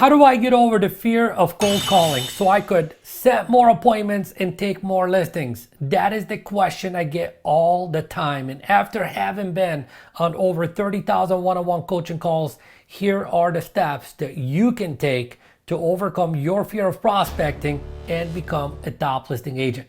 How do I get over the fear of cold calling so I could set more appointments and take more listings? That is the question I get all the time. And after having been on over 30,000 one-on-one coaching calls, here are the steps that you can take to overcome your fear of prospecting and become a top listing agent.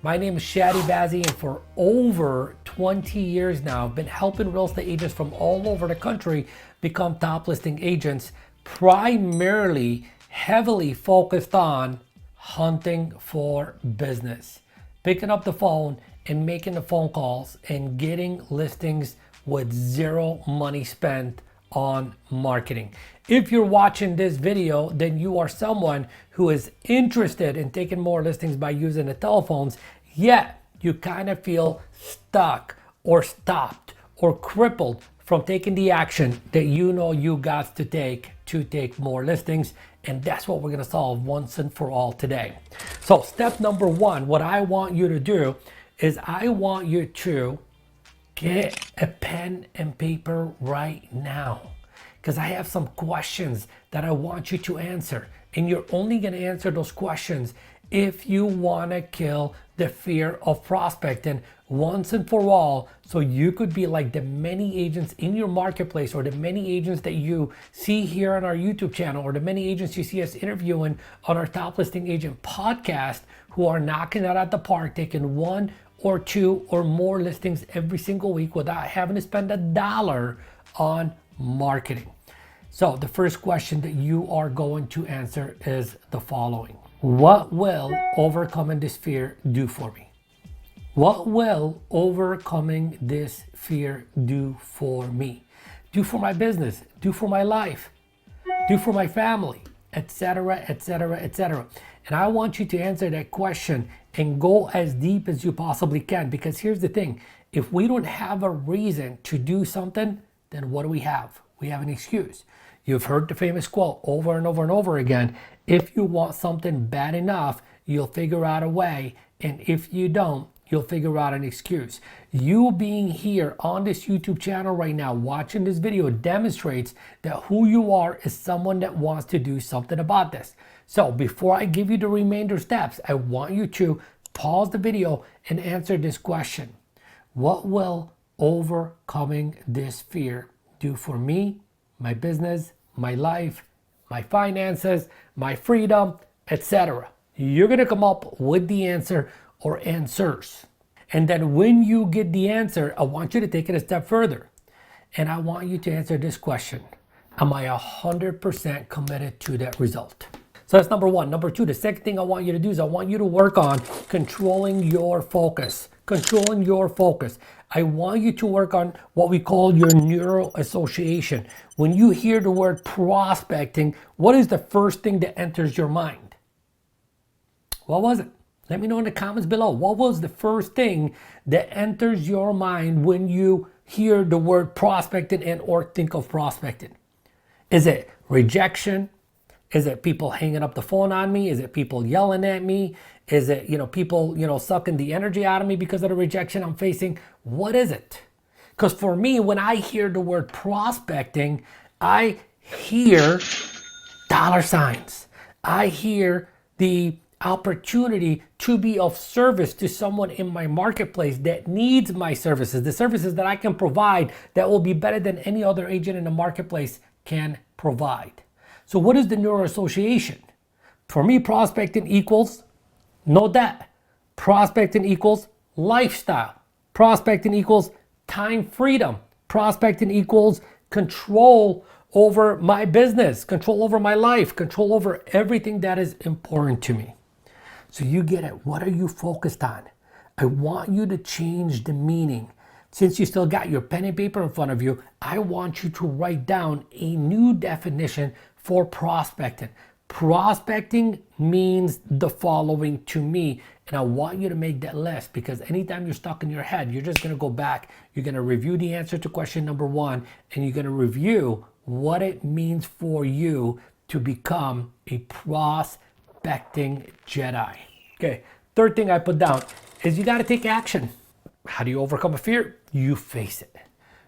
My name is Chadi, Bazzi, and for over 20 years now, I've been helping real estate agents from all over the country become top listing agents, primarily heavily focused on hunting for business, picking up the phone and making the phone calls and getting listings with zero money spent on marketing. If you're watching this video, then you are someone who is interested in taking more listings by using the telephones, yet you kind of feel stuck or stopped or crippled from taking the action that you know you got to take more listings. And that's what we're going to solve once and for all today. So step number one, what I want you to do is I want you to get a pen and paper right now, because I have some questions that I want you to answer. And you're only going to answer those questions if you want to kill the fear of prospecting once and for all, so you could be like the many agents in your marketplace, or the many agents that you see here on our YouTube channel, or the many agents you see us interviewing on our Top Listing Agent podcast, who are knocking it out of the park, taking one or two or more listings every single week without having to spend $1 on marketing. So the first question that you are going to answer is the following. What will overcoming this fear do for me? What will overcoming this fear do for me? Do for my business, do for my life, do for my family, etc., etc., etc. And I want you to answer that question and go as deep as you possibly can, because here's the thing. If we don't have a reason to do something, then what do we have? We have an excuse. You've heard the famous quote over and over and over again. If you want something bad enough, you'll figure out a way. And if you don't, you'll figure out an excuse. You being here on this YouTube channel right now, watching this video, demonstrates that who you are is someone that wants to do something about this. So before I give you the remainder steps, I want you to pause the video and answer this question. What will overcoming this fear do for me, my business, my life, my finances, my freedom, etc.? You're going to come up with the answer or answers. And then when you get the answer, I want you to take it a step further. And I want you to answer this question. Am I 100% committed to that result? So that's number one. Number two, the second thing I want you to do is I want you to work on controlling your focus. Controlling your focus. I want you to work on what we call your neural association. When you hear the word prospecting, what is the first thing that enters your mind? What was it? Let me know in the comments below. What was the first thing that enters your mind when you hear the word prospecting and or think of prospecting? Is it rejection? Is it people hanging up the phone on me? Is it people yelling at me? Is it, people, sucking the energy out of me because of the rejection I'm facing? What is it? Because for me, when I hear the word prospecting, I hear dollar signs. I hear the opportunity to be of service to someone in my marketplace that needs my services, the services that I can provide that will be better than any other agent in the marketplace can provide. So what is the neural association? For me, prospecting equals no debt. Prospecting equals lifestyle. Prospecting equals time freedom. Prospecting equals control over my business, control over my life, control over everything that is important to me. So you get it. What are you focused on? I want you to change the meaning. Since you still got your pen and paper in front of you, I want you to write down a new definition for prospecting. Prospecting means the following to me, and I want you to make that list, because anytime you're stuck in your head, you're just going to go back. You're going to review the answer to question number one, and you're going to review what it means for you to become a prospecting Jedi. Okay, third thing I put down is you got to take action. How do you overcome a fear? You face it.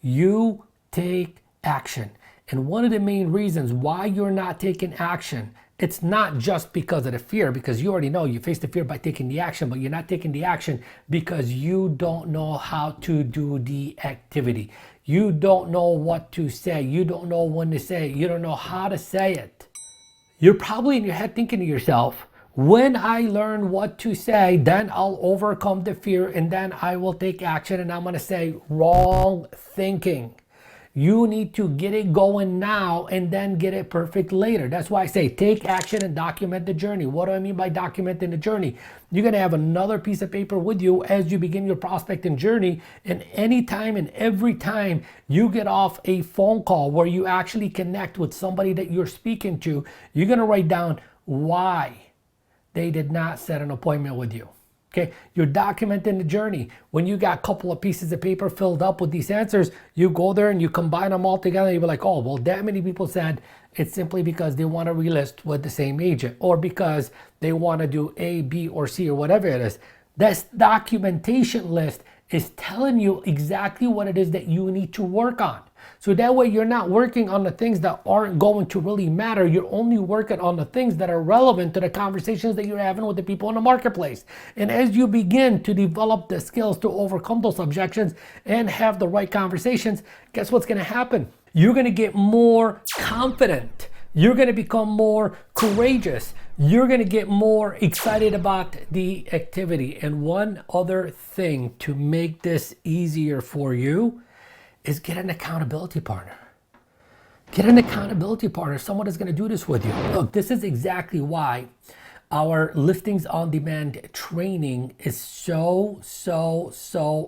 You take action. And one of the main reasons why you're not taking action, it's not just because of the fear, because you already know you face the fear by taking the action, but you're not taking the action because you don't know how to do the activity. You don't know what to say. You don't know when to say it. You don't know how to say it. You're probably in your head thinking to yourself, when I learn what to say, then I'll overcome the fear and then I will take action. And I'm going to say, wrong thinking. You need to get it going now and then get it perfect later. That's why I say take action and document the journey. What do I mean by documenting the journey? You're going to have another piece of paper with you as you begin your prospecting journey. And anytime and every time you get off a phone call where you actually connect with somebody that you're speaking to, you're going to write down why they did not set an appointment with you. Okay, you're documenting the journey. When you got a couple of pieces of paper filled up with these answers, you go there and you combine them all together. You'll be like, oh, well, that many people said it's simply because they want to relist with the same agent or because they want to do A, B, or C, or whatever it is. This documentation list is telling you exactly what it is that you need to work on. So that way you're not working on the things that aren't going to really matter. You're only working on the things that are relevant to the conversations that you're having with the people in the marketplace. And as you begin to develop the skills to overcome those objections and have the right conversations, guess what's going to happen? You're going to get more confident. You're going to become more courageous. You're going to get more excited about the activity. And one other thing to make this easier for you is get an accountability partner. Get an accountability partner, someone is going to do this with you. Look, this is exactly why our listings on demand training is so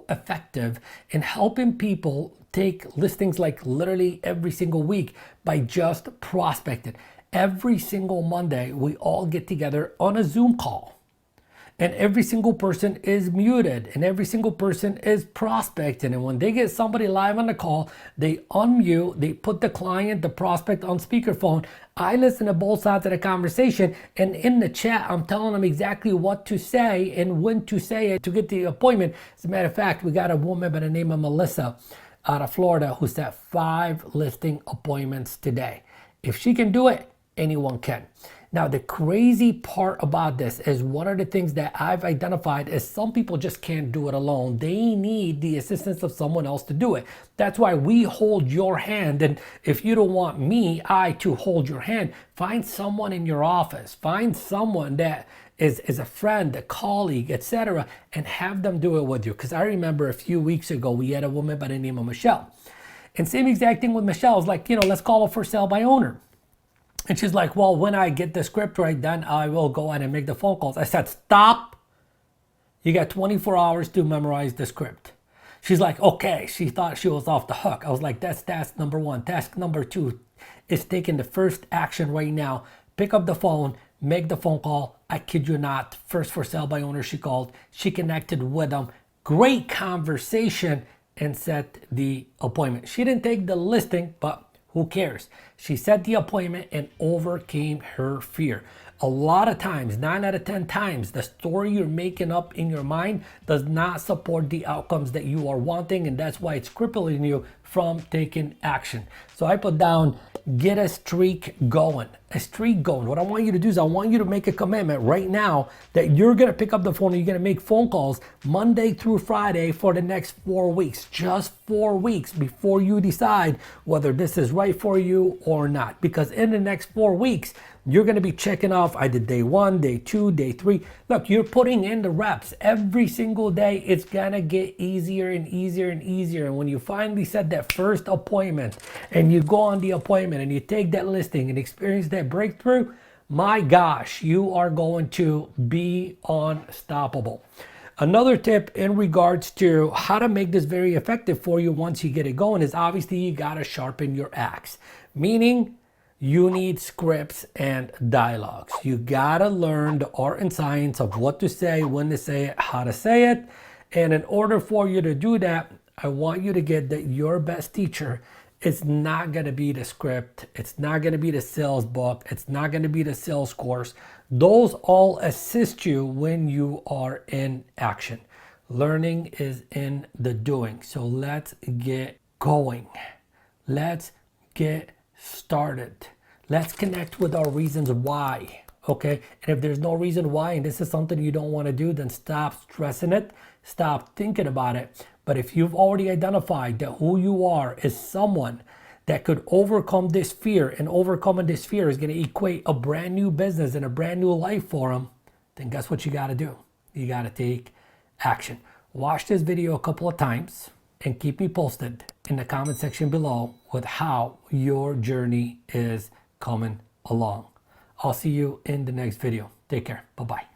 effective in helping people take listings like literally every single week by just prospecting. Every single Monday, we all get together on a Zoom call. And every single person is muted and every single person is prospecting. And when they get somebody live on the call, they unmute, they put the client, the prospect on speakerphone. I listen to both sides of the conversation. And in the chat, I'm telling them exactly what to say and when to say it to get the appointment. As a matter of fact, we got a woman by the name of Melissa out of Florida who set 5 listing appointments today. If she can do it, anyone can. Now, the crazy part about this is one of the things that I've identified is some people just can't do it alone. They need the assistance of someone else to do it. That's why we hold your hand. And if you don't want me, to hold your hand, find someone in your office. Find someone that is a friend, a colleague, etc., and have them do it with you. Because I remember a few weeks ago, we had a woman by the name of Michelle. And same exact thing with Michelle. It's like, let's call it for sale by owner. And she's like, well, when I get the script right, then I will go ahead and make the phone calls. I said, stop. You got 24 hours to memorize the script. She's like, okay. She thought she was off the hook. I was like, that's task number 1. Task number 2 is taking the first action right now. Pick up the phone, make the phone call. I kid you not. First for sale by owner, she called. She connected with them. Great conversation and set the appointment. She didn't take the listing, but who cares? She set the appointment and overcame her fear. A lot of times, 9 out of 10 times, the story you're making up in your mind does not support the outcomes that you are wanting, and that's why it's crippling you from taking action. So I put down, get a streak going. A streak going. What I want you to do is I want you to make a commitment right now that you're going to pick up the phone and you're going to make phone calls Monday through Friday for the next 4 weeks. Just 4 weeks before you decide whether this is right for you or not. Because in the next 4 weeks, you're going to be checking off. I did day 1, day 2, day 3. Look, you're putting in the reps every single day. It's going to get easier and easier and easier. And when you finally set that first appointment and you go on the appointment and you take that listing and experience that breakthrough, my gosh, you are going to be unstoppable. Another tip in regards to how to make this very effective for you once you get it going is obviously you got to sharpen your axe, meaning you need scripts and dialogues. You gotta learn the art and science of what to say, when to say it, how to say it. And in order for you to do that, I want you to get that your best teacher is not gonna be the script. It's not gonna be the sales book. It's not gonna be the sales course. Those all assist you when you are in action. Learning is in the doing. So let's get going. Let's get started. Let's connect with our reasons why. Okay, and if there's no reason why and this is something you don't want to do, then stop stressing it, stop thinking about it. But if you've already identified that who you are is someone that could overcome this fear, and overcoming this fear is going to equate a brand new business and a brand new life for them, then guess what you got to do? You got to take action. Watch this video a couple of times and keep me posted in the comment section below with how your journey is coming along. I'll see you in the next video. Take care. Bye-bye.